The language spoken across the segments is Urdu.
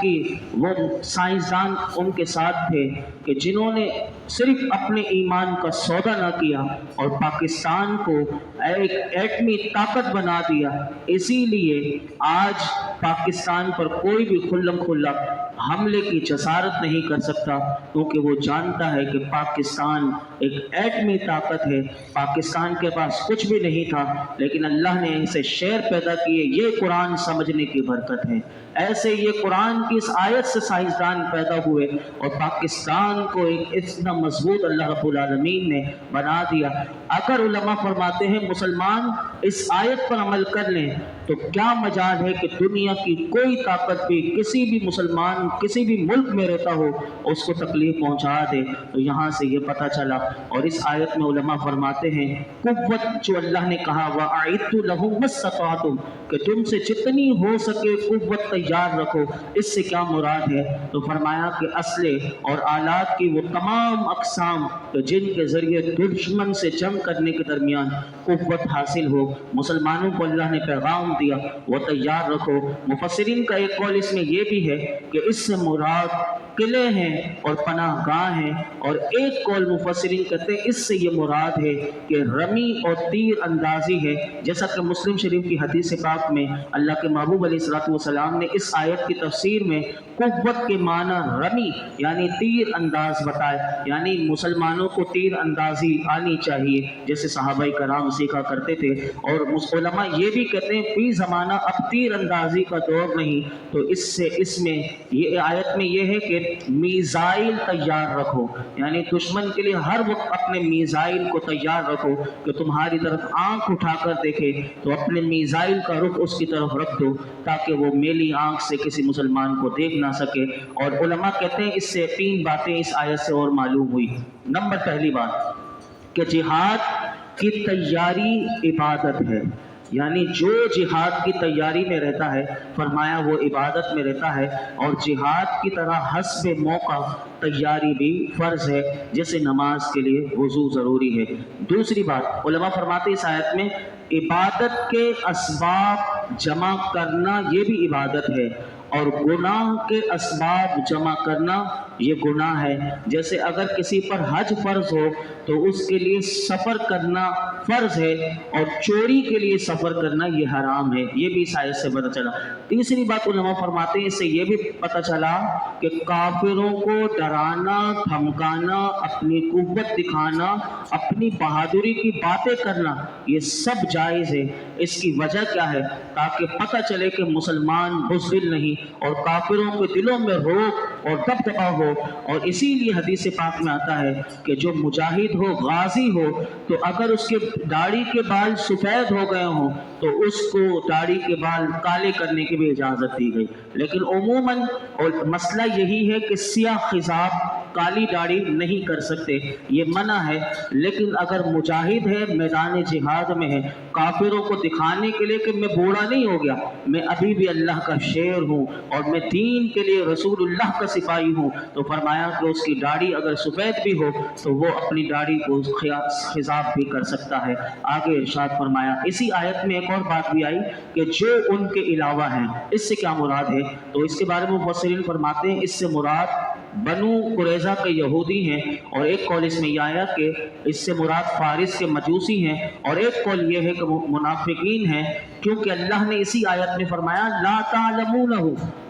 کی وہ سائنسدان ان کے ساتھ تھے کہ جنہوں نے صرف اپنے ایمان کا سودا نہ کیا اور پاکستان کو ایک ایٹمی طاقت بنا دیا۔ اسی لیے آج پاکستان پر کوئی بھی کھلم کھلا حملے کی جسارت نہیں کر سکتا، کیونکہ وہ جانتا ہے کہ پاکستان ایک ایٹمی طاقت ہے۔ پاکستان کے پاس کچھ بھی نہیں تھا، لیکن اللہ نے اسے شعر پیدا کیے۔ یہ قرآن سمجھنے کی برکت ہے۔ ایسے یہ قرآن کی اس آیت سے سائنسدان پیدا ہوئے اور پاکستان کو ایک اتنا مضبوط اللہ رب العالمین نے بنا دیا۔ اگر علماء فرماتے ہیں مسلمان اس آیت پر عمل کر لیں تو کیا مجال ہے کہ دنیا کی کوئی طاقت بھی کسی بھی مسلمان کسی بھی ملک میں رہتا ہو اس کو تکلیف پہنچا دے۔ تو یہاں سے یہ پتہ چلا۔ اور اس آیت میں علماء فرماتے ہیں قوت جو اللہ نے کہا وَأَعِدُّوا لَهُم مَّا اسْتَطَعْتُمْ کہ تم سے جتنی ہو سکے قوت تیار رکھو، اس سے کیا مراد ہے؟ تو فرمایا کہ اسلحے اور آلات کی وہ تمام اقسام جن کے ذریعے دشمن سے جنگ کرنے کے درمیان قوت حاصل ہو، مسلمانوں کو اللہ نے پیغام دیا وہ تیار رکھو۔ مفسرین کا ایک قول اس میں یہ بھی ہے کہ اس سے مراد قلعے ہیں اور پناہ گاہ ہیں، اور ایک قول مفسرین کہتے ہیں اس سے یہ مراد ہے کہ رمی اور تیر اندازی ہے، جیسا کہ مسلم شریف کی حدیث پاک میں اللہ کے محبوب علیہ السلام نے اس آیت کی تفسیر میں قوت کے معنی رمی یعنی تیر انداز بتائے، یعنی مسلمانوں کو تیر اندازی آنی چاہیے جیسے صحابہ کرام سیکھا کرتے تھے۔ اور علماء یہ بھی کہتے ہیں فی زمانہ اب تیر اندازی کا دور نہیں، تو اس میں یہ آیت میں یہ ہے کہ میزائل تیار رکھو، یعنی دشمن کے لیے ہر وقت اپنے میزائل کو تیار رکھو کہ تمہاری طرف آنکھ اٹھا کر دیکھے تو اپنے میزائل کا رخ اس کی طرف رکھ دو تاکہ وہ میلی آنکھ سے کسی مسلمان کو دیکھ نہ سکے۔ اور علماء کہتے ہیں اس سے 3 باتیں اس آیت سے اور معلوم ہوئی۔ نمبر پہلی بات کہ جہاد کی تیاری عبادت ہے، یعنی جو جہاد کی تیاری میں رہتا ہے فرمایا وہ عبادت میں رہتا ہے، اور جہاد کی طرح حسب موقع تیاری بھی فرض ہے، جیسے نماز کے لیے وضو ضروری ہے۔ دوسری بات علماء فرماتے ہیں اس آیت میں عبادت کے اسباب جمع کرنا یہ بھی عبادت ہے، اور گناہ کے اسباب جمع کرنا یہ گناہ ہے۔ جیسے اگر کسی پر حج فرض ہو تو اس کے لیے سفر کرنا فرض ہے، اور چوری کے لیے سفر کرنا یہ حرام ہے۔ یہ بھی اس آیت سے پتہ چلا۔ تیسری بات علماء فرماتے ہیں اس سے یہ بھی پتہ چلا کہ کافروں کو ڈرانا، دھمکانا، اپنی قوت دکھانا، اپنی بہادری کی باتیں کرنا یہ سب جائز ہے۔ اس کی وجہ کیا ہے؟ تاکہ پتہ چلے کہ مسلمان بزدل نہیں اور کافروں کے دلوں میں روب اور دبدبا ہو۔ اور اسی لیے حدیث پاک میں آتا ہے کہ جو مجاہد ہو، غازی ہو، تو اگر اس کے داڑھی کے بال سفید ہو گئے ہوں تو اس کو داڑھی کے بال کالے کرنے کی بھی اجازت دی گئی، لیکن عموماً مسئلہ یہی ہے کہ سیاہ خضاب کالی داڑھی نہیں کر سکتے، یہ منع ہے۔ لیکن اگر مجاہد ہے، میدان جہاد میں ہے، کافروں کو دکھانے کے لیے کہ میں بوڑھا نہیں ہو گیا، میں ابھی بھی اللہ کا شیر ہوں اور میں دین کے لیے رسول اللہ کا سپاہی ہوں، تو فرمایا کہ اس کی داڑھی اگر سفید بھی ہو تو وہ اپنی داڑھی کو خضاب بھی کر سکتا ہے۔ آگے ارشاد فرمایا اسی آیت میں ایک اور بات بھی آئی کہ جو ان کے علاوہ ہیں، اس سے کیا مراد ہے؟ تو اس کے بارے میں مفسرین فرماتے ہیں اس سے مراد بنو قریظہ کے یہودی ہیں، اور ایک قول اس میں یہ آیا کہ اس سے مراد فارس کے مجوسی ہیں، اور ایک قول یہ ہے کہ منافقین ہیں، کیونکہ اللہ نے اسی آیت میں فرمایا لا تعلمونہ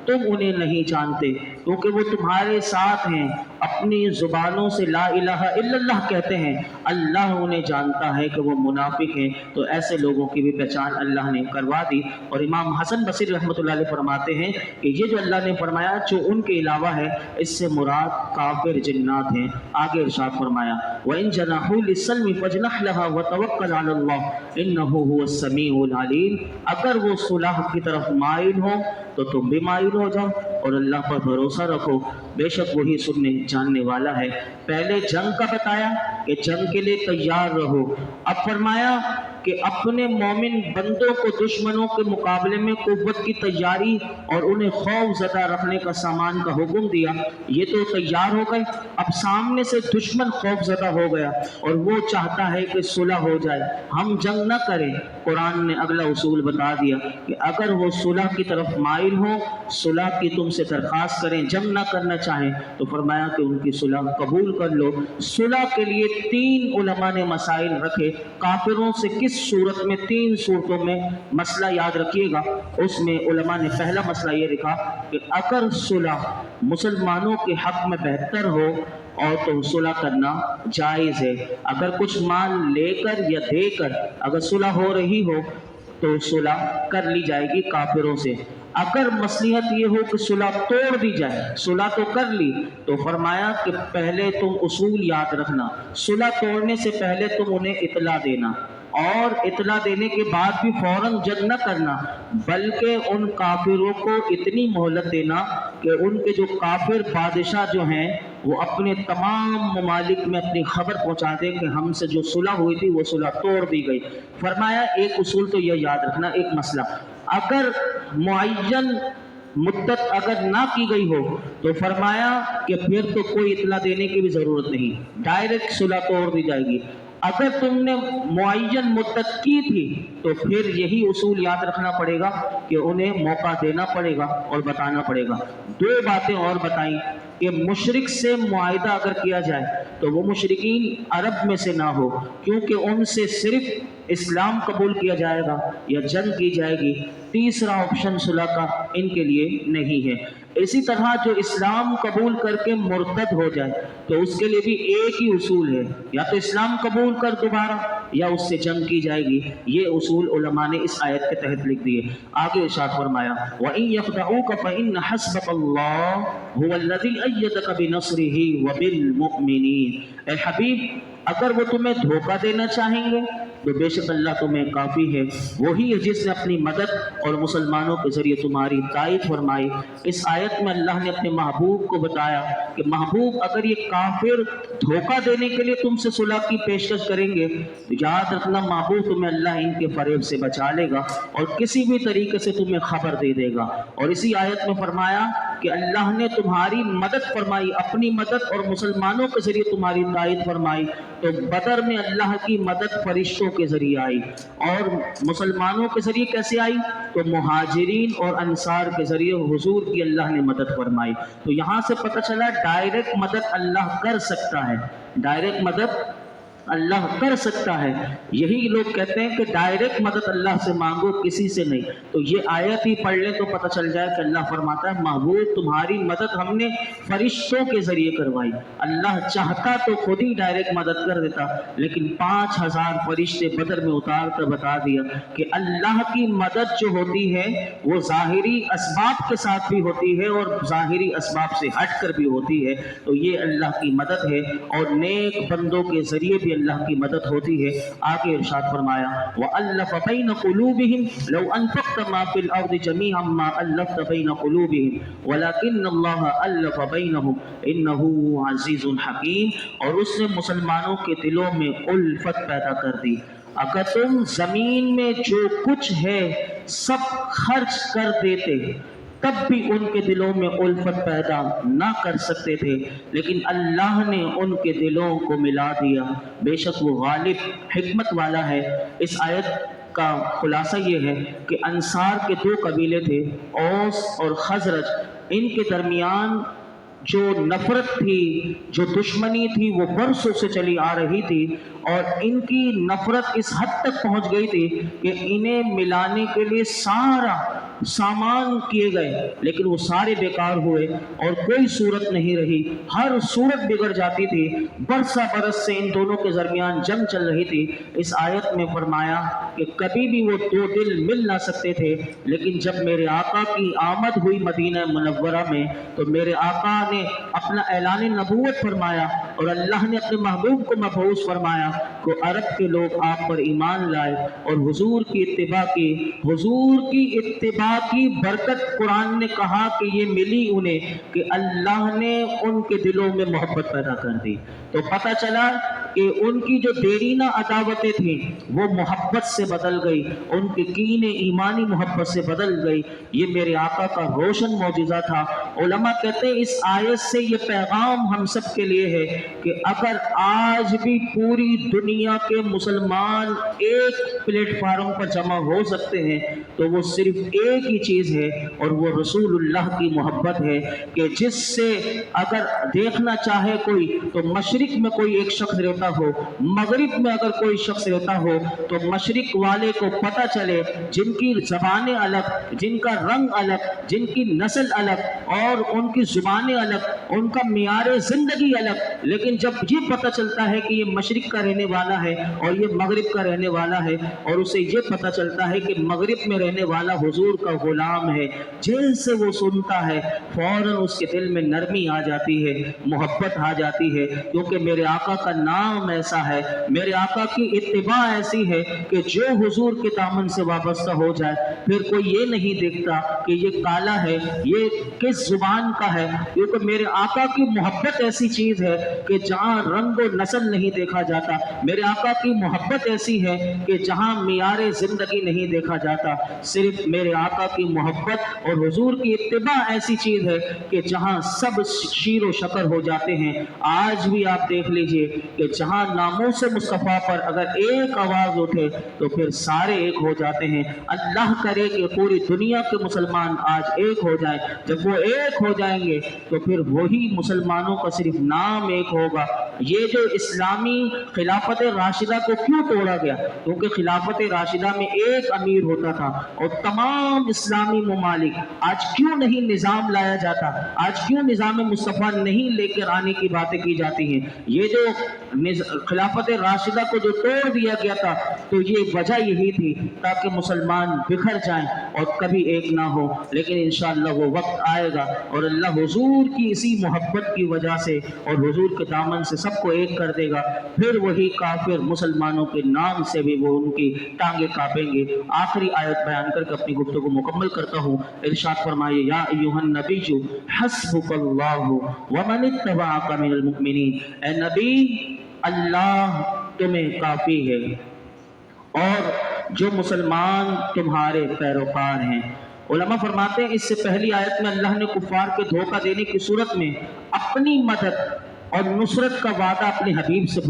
تم انہیں نہیں جانتے، کیونکہ وہ تمہارے ساتھ ہیں، اپنی زبانوں سے لا الہ الا اللہ کہتے ہیں، اللہ انہیں جانتا ہے کہ وہ منافق ہیں۔ تو ایسے لوگوں کی بھی پہچان اللہ نے کروا دی۔ اور امام حسن بصری رحمۃ اللہ علیہ فرماتے ہیں کہ یہ جو اللہ نے فرمایا جو ان کے علاوہ ہے، اس سے مراد کافر جنات ہیں۔ آگے ارشاد فرمایا وَإِن جَنَحُوا لِلسَّلْمِ فَاجْنَحْ لَهَا وَتَوَكَّلْ عَلَى اللَّهِ إِنَّهُ هُوَ السَّمِيعُ الْعَلِيمُ اگر وہ صلح کی طرف مائل ہوں تو تم بھی مائل ہو جاؤ اور اللہ پر بھروسہ رکھو، بے شک وہی سننے جاننے والا ہے۔ پہلے جنگ کا بتایا کہ جنگ کے لیے تیار رہو، اب فرمایا کہ اپنے مومن بندوں کو دشمنوں کے مقابلے میں قوت کی تیاری اور انہیں خوف زدہ رکھنے کا سامان کا حکم دیا۔ یہ تو تیار ہو گئے، اب سامنے سے دشمن خوف زدہ ہو گیا اور وہ چاہتا ہے کہ صلح ہو جائے، ہم جنگ نہ کریں۔ قرآن نے اگلا اصول بتا دیا کہ اگر وہ صلح کی طرف مائل ہوں، صلح کی تم سے درخواست کریں، جنگ نہ کرنا چاہیں، تو فرمایا کہ ان کی صلح قبول کر لو۔ صلح کے لیے 3 علماء نے مسائل رکھے، کافروں سے کس صورت میں، 3 صورتوں میں مسئلہ یاد رکھیے گا۔ اس میں علماء نے پہلا مسئلہ یہ لکھا کہ اگر صلح مسلمانوں کے حق میں بہتر ہو اور تو صلح کرنا جائز ہے، اگر کچھ مال لے کر یا دے کر اگر صلح ہو رہی ہو تو صلح کر لی جائے گی کافروں سے۔ اگر مصلحت یہ ہو کہ صلح توڑ دی جائے، صلح تو کر لی، تو فرمایا کہ پہلے تم اصول یاد رکھنا، صلح توڑنے سے پہلے تم انہیں اطلاع دینا، اور اطلاع دینے کے بعد بھی فوراً جنگ نہ کرنا، بلکہ ان کافروں کو اتنی مہلت دینا کہ ان کے جو کافر بادشاہ جو ہیں وہ اپنے تمام ممالک میں اپنی خبر پہنچا دے کہ ہم سے جو صلح ہوئی تھی وہ صلح توڑ دی گئی۔ فرمایا ایک اصول تو یہ یاد رکھنا، ایک مسئلہ، اگر معین مدت اگر نہ کی گئی ہو تو فرمایا کہ پھر تو کوئی اطلاع دینے کی بھی ضرورت نہیں، ڈائریکٹ صلح توڑ دی جائے گی۔ اگر تم نے معین مدت کی تھی تو پھر یہی اصول یاد رکھنا پڑے گا کہ انہیں موقع دینا پڑے گا اور بتانا پڑے گا۔ 2 باتیں اور بتائیں کہ مشرک سے معاہدہ اگر کیا جائے تو وہ مشرکین عرب میں سے نہ ہو، کیونکہ ان سے صرف اسلام قبول کیا جائے گا یا جنگ کی جائے گی، تیسرا آپشن صلح کا ان کے لیے نہیں ہے۔ اسی طرح جو اسلام قبول کر کے مرتد ہو جائے تو اس کے لیے بھی ایک ہی اصول ہے، یا تو اسلام قبول کر دوبارہ یا اس سے جنگ کی جائے گی۔ یہ اصول علماء نے اس آیت کے تحت لکھ دیے۔ آگے ارشاد فرمایا وَإِن يَخْدَعُوكَ فَإِنَّ حَسْبَكَ اللَّهُ هُوَ الَّذِي أَيَّدَكَ بِنَصْرِهِ وَبِالْمُؤْمِنِينَ۔ اے حبیب اگر وہ تمہیں دھوکہ دینا چاہیں گے تو بے شک اللہ تمہیں کافی ہے، وہی ہے جس نے اپنی مدد اور مسلمانوں کے ذریعے تمہاری تائید فرمائی۔ اس آیت میں اللہ نے اپنے محبوب کو بتایا کہ محبوب اگر یہ کافر دھوکہ دینے کے لیے تم سے صلح کی پیشکش کریں گے تو یاد رکھنا محبوب تمہیں اللہ ان کے فریب سے بچا لے گا اور کسی بھی طریقے سے تمہیں خبر دے دے گا۔ اور اسی آیت میں فرمایا کہ اللہ نے تمہاری مدد فرمائی، اپنی مدد اور مسلمانوں کے ذریعے تمہاری تائید فرمائی۔ تو بدر میں اللہ کی مدد فرشتوں کے ذریعے آئی، اور مسلمانوں کے ذریعے کیسے آئی؟ تو مہاجرین اور انصار کے ذریعے حضور کی اللہ نے مدد فرمائی۔ تو یہاں سے پتہ چلا ڈائریکٹ مدد اللہ کر سکتا ہے، ڈائریکٹ مدد اللہ کر سکتا ہے۔ یہی لوگ کہتے ہیں کہ ڈائریکٹ مدد اللہ سے مانگو، کسی سے نہیں۔ تو یہ آیت ہی پڑھ لیں تو پتہ چل جائے کہ اللہ فرماتا ہے محبوب تمہاری مدد ہم نے فرشتوں کے ذریعے کروائی۔ اللہ چاہتا تو خود ہی ڈائریکٹ مدد کر دیتا، لیکن 5000 فرشتے بدر میں اتار کر بتا دیا کہ اللہ کی مدد جو ہوتی ہے وہ ظاہری اسباب کے ساتھ بھی ہوتی ہے اور ظاہری اسباب سے ہٹ کر بھی ہوتی ہے۔ تو یہ اللہ کی مدد ہے، اور نیک بندوں کے ذریعے بھی اللہ کی مدد ہوتی ہے۔ آگے ارشاد فرمایا وَأَلَّفَ بَيْنَ قُلُوبِهِمْ لَوْ أَنفَقْتَ مَا فِي الْأَرْضِ جَمِيعًا مَا أَلَّفْتَ بَيْنَ قُلُوبِهِمْ وَلَكِنَّ اللَّهَ أَلَّفَ بَيْنَهُمْ إِنَّهُ عَزِيزٌ حَكِيمٌ۔ اور اس نے مسلمانوں کے دلوں میں الفت پیدا کر دی۔ اگر تم زمین میں جو کچھ ہے سب خرچ کر دیتے تب بھی ان کے دلوں میں الفت پیدا نہ کر سکتے تھے، لیکن اللہ نے ان کے دلوں کو ملا دیا، بے شک وہ غالب حکمت والا ہے۔ اس آیت کا خلاصہ یہ ہے کہ انصار کے 2 قبیلے تھے، اوس اور خزرج، ان کے درمیان جو نفرت تھی، جو دشمنی تھی وہ برسوں سے چلی آ رہی تھی، اور ان کی نفرت اس حد تک پہنچ گئی تھی کہ انہیں ملانے کے لیے سارا سامان کیے گئے لیکن وہ سارے بیکار ہوئے اور کوئی صورت نہیں رہی، ہر صورت بگڑ جاتی تھی، برسہ برس سے ان دونوں کے درمیان جنگ چل رہی تھی۔ اس آیت میں فرمایا کہ کبھی بھی وہ 2 دل مل نہ سکتے تھے، لیکن جب میرے آقا کی آمد ہوئی مدینہ منورہ میں تو میرے آقا نے اپنا اعلان نبوت فرمایا اور اللہ نے اپنے محبوب کو مبعوث فرمایا کہ عرب کے لوگ آپ پر ایمان لائے اور حضور کی اتباع کی۔ حضور کی اتباع کی برکت قرآن نے کہا کہ یہ ملی انہیں کہ اللہ نے ان کے دلوں میں محبت پیدا کر دی۔ تو پتہ چلا کہ ان کی جو دیرینہ عداوتیں تھیں وہ محبت سے بدل گئی، ان کی کین ایمانی محبت سے بدل گئی۔ یہ میرے آقا کا روشن معجزہ تھا۔ علماء کہتے ہیں اس آیت سے یہ پیغام ہم سب کے لیے ہے کہ اگر آج بھی پوری دنیا کے مسلمان ایک پلیٹ فارم پر جمع ہو سکتے ہیں تو وہ صرف ایک ہی چیز ہے، اور وہ رسول اللہ کی محبت ہے، کہ جس سے اگر دیکھنا چاہے کوئی تو مشرق میں کوئی ایک شخص رہتا ہو، مغرب میں اگر کوئی شخص رہتا ہو تو مشرق والے کو پتہ چلے جن کی زبانیں الگ، جن کا رنگ الگ، جن کی نسل الگ اور ان کی زبانیں الگ، ان کا معیار زندگی الگ، لیکن جب یہ پتہ چلتا ہے کہ یہ مشرق کا رہنے والا ہے اور یہ مغرب کا رہنے والا ہے، اور اسے یہ پتہ چلتا ہے کہ مغرب میں رہنے والا حضور کا غلام ہے، جیسے وہ سنتا ہے فوراً اس کے دل میں نرمی آ جاتی ہے، محبت آ جاتی ہے، کیونکہ میرے آقا کا نام ایسا ہے، میرے آقا کی اتباع ایسی ہے کہ جو حضور کے دامن سے وابستہ ہو جائے پھر کوئی یہ نہیں دیکھتا کہ یہ کالا ہے، یہ کس زبان کا ہے، کیونکہ میرے آقا کی محبت ایسی چیز ہے کہ جہاں رنگ و نسل نہیں دیکھا جاتا، میرے آقا کی محبت ایسی ہے کہ جہاں معیار زندگی نہیں دیکھا جاتا، صرف میرے آقا کی محبت اور حضور کی اتباع ایسی چیز ہے کہ جہاں سب شیر و شکر ہو جاتے ہیں۔ آج بھی آپ دیکھ لیجئے کہ جہاں ناموس مصطفیٰ پر اگر ایک آواز اٹھے تو پھر سارے ایک ہو جاتے ہیں۔ اللہ کرے کہ پوری دنیا کے مسلمان آج ایک ہو جائیں، جب وہ ایک ہو جائیں گے تو پھر وہی مسلمانوں کا صرف نام ایک ہوگا۔ یہ جو اسلامی خلافت راشدہ کو کیوں توڑا گیا؟ کیونکہ خلافت راشدہ میں ایک امیر ہوتا تھا اور تمام اسلامی ممالک، آج کیوں نہیں نظام لایا جاتا؟ آج کیوں نظام مصطفیٰ نہیں لے کر آنے کی باتیں کی جاتی ہیں؟ یہ جو خلافت راشدہ کو جو توڑ دیا گیا تھا تو یہ وجہ یہی تھی تاکہ مسلمان بکھر جائیں اور کبھی ایک نہ ہو، لیکن انشاءاللہ وہ وقت آئے گا اور اللہ حضور کی اسی محبت کی وجہ سے اور حضور کے دامن سے سب کو ایک کر دے گا، پھر وہی کافر مسلمانوں کے نام سے بھی وہ ان کی ٹانگیں کانپیں گے۔ آخری آیت بیان کر کے اپنی گفتگو مکمل کرتا ہوں۔ ارشاد فرمائیے یا ایھا النبی حسبک اللہ ومن اتبعک من المؤمنین، اے نبی اللہ تمہیں کافی ہے اور جو مسلمان تمہارے پیروکار ہیں۔ علماء فرماتے ہیں اس سے پہلی آیت میں اللہ نے کفار کے دھوکہ دینے کی صورت میں اپنی مدد اور نصرت کا وعدہ اپنے حبیب سے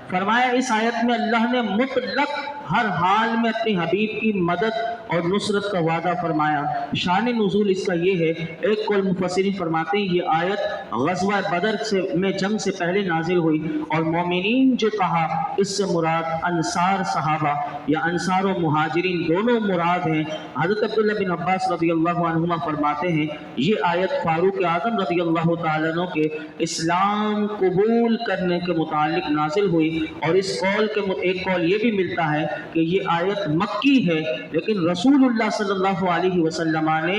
فرمایا اس آیت میں اللہ نے مطلق ہر حال میں اپنے حبیب کی مدد اور نصرت کا وعدہ فرمایا۔ شان نزول اس کا یہ ہے، ایک قول مفسرین فرماتے ہیں یہ آیت غزوہ بدر میں جنگ سے پہلے نازل ہوئی، اور مومنین جو کہا اس سے مراد انصار صحابہ یا انصار و مہاجرین دونوں مراد ہیں۔ حضرت عبداللہ بن عباس رضی اللہ عنہما فرماتے ہیں یہ آیت فاروق اعظم رضی اللہ تعالیٰ عنہ کے اسلام قبول کرنے کے متعلق نازل ہوئی، اور اس قول کے ایک قول یہ بھی ملتا ہے کہ یہ آیت مکی ہے، لیکن رسول اللہ صلی اللہ علیہ وسلم نے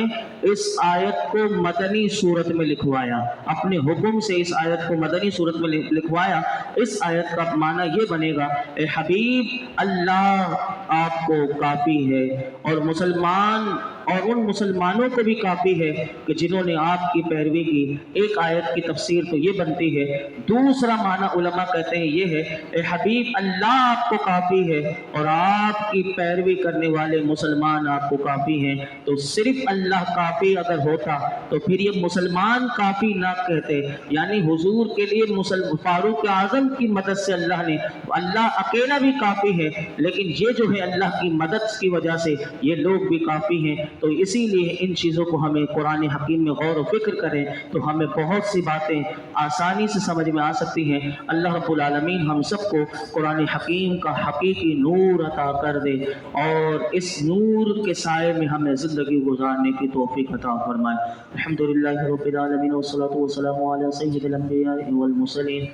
اس آیت کو مدنی صورت میں لکھوایا، اپنے حکم سے اس آیت کو مدنی صورت میں لکھوایا۔ اس آیت کا معنی یہ بنے گا اے حبیب اللہ آپ کو کافی ہے، اور مسلمان اور ان مسلمانوں کو بھی کافی ہے کہ جنہوں نے آپ کی پیروی کی۔ ایک آیت کی تفسیر تو یہ بنتی ہے، دوسرا معنی علماء کہتے ہیں یہ ہے اے حبیب اللہ آپ کو کافی ہے اور آپ کی پیروی کرنے والے مسلمان آپ کو کافی ہیں۔ تو صرف اللہ کافی اگر ہوتا تو پھر یہ مسلمان کافی نہ کہتے، یعنی حضور کے لیے فاروق اعظم کی مدد سے اللہ اکیلا بھی کافی ہے، لیکن یہ جو ہے اللہ کی مدد کی وجہ سے یہ لوگ بھی کافی ہیں۔ تو اسی لیے ان چیزوں کو ہمیں قرآن حکیم میں غور و فکر کریں تو ہمیں بہت سی باتیں آسانی سے سمجھ میں آ سکتی ہیں۔ اللہ رب العالمین ہم سب کو قرآن حکیم کا حقیقی نور عطا کر دے اور اس نور کے سائے میں ہمیں زندگی گزارنے کی توفیق عطا فرمائے۔ الحمدللہ رب العالمین والصلاة والسلام علی سید الانبیاء والمرسلین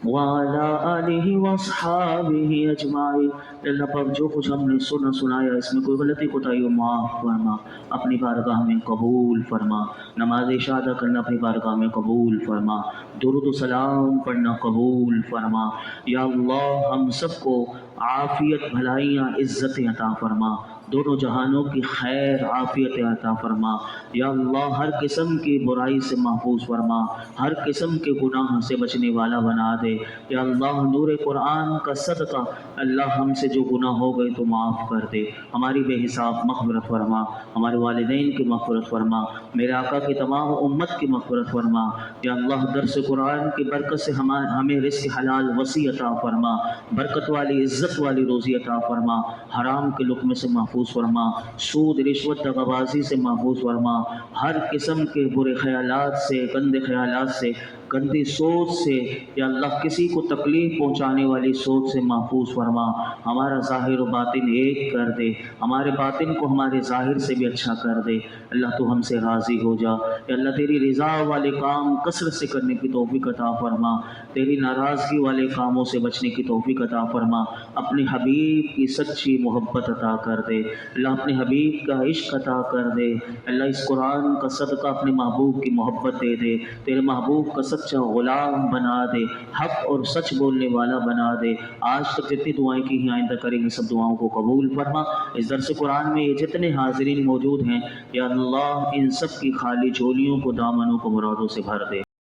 وعلی آلہ واصحابہ اجمعین۔ اللہ پاک جو کچھ ہم نے سنایا اس میں کوئی غلطی کوتاہی ہو معاف فرما، اپنی بارگاہ میں قبول فرما، نماز شہادہ کرنا اپنی بارگاہ میں قبول فرما، درود و سلام پڑھنا قبول فرما۔ یا اللہ ہم سب کو عافیت، بھلائیاں، عزتیں عطا فرما، دونوں جہانوں کی خیر عافیت عطا فرما۔ یا اللہ ہر قسم کی برائی سے محفوظ فرما، ہر قسم کے گناہ سے بچنے والا بنا دے۔ یا اللہ نور قرآن کا صدقہ اللہ ہم سے جو گناہ ہو گئے تو معاف کر دے، ہماری بے حساب مغفرت فرما، ہمارے والدین کی مغفرت فرما، میرے آقا کی تمام امت کی مغفرت فرما۔ یا اللہ درس قرآن کی برکت سے ہمیں رزق حلال وسیع عطا فرما، برکت والی عزت والی روزی عطا فرما، حرام کے لقمے سے محفوظ فرما، سود رشوت دغا بازی سے محفوظ فرما، ہر قسم کے برے خیالات سے، گندے خیالات سے، گندی سوچ سے، یا اللہ کسی کو تکلیف پہنچانے والی سوچ سے محفوظ فرما۔ ہمارا ظاہر و باطن ایک کر دے، ہمارے باطن کو ہمارے ظاہر سے بھی اچھا کر دے۔ اللہ تو ہم سے راضی ہو جا، یا اللہ تیری رضا والے کام کثرت سے کرنے کی توفیق عطا فرما، تیری ناراضگی والے کاموں سے بچنے کی توفیق عطا فرما، اپنے حبیب کی سچی محبت عطا کر دے۔ اللہ اپنے حبیب کا عشق عطا کر دے۔ اللہ اس قرآن کا صدقہ اپنے محبوب کی محبت دے دے، تیرے محبوب کا سچا غلام بنا دے، حق اور سچ بولنے والا بنا دے۔ آج تک جتنی دعائیں کی ہیں آئندہ کریں گے سب دعاؤں کو قبول فرما۔ اس درس قرآن میں یہ جتنے حاضرین موجود ہیں یا اللہ ان سب کی خالی جھولیوں کو، دامنوں کو مرادوں سے بھر دے۔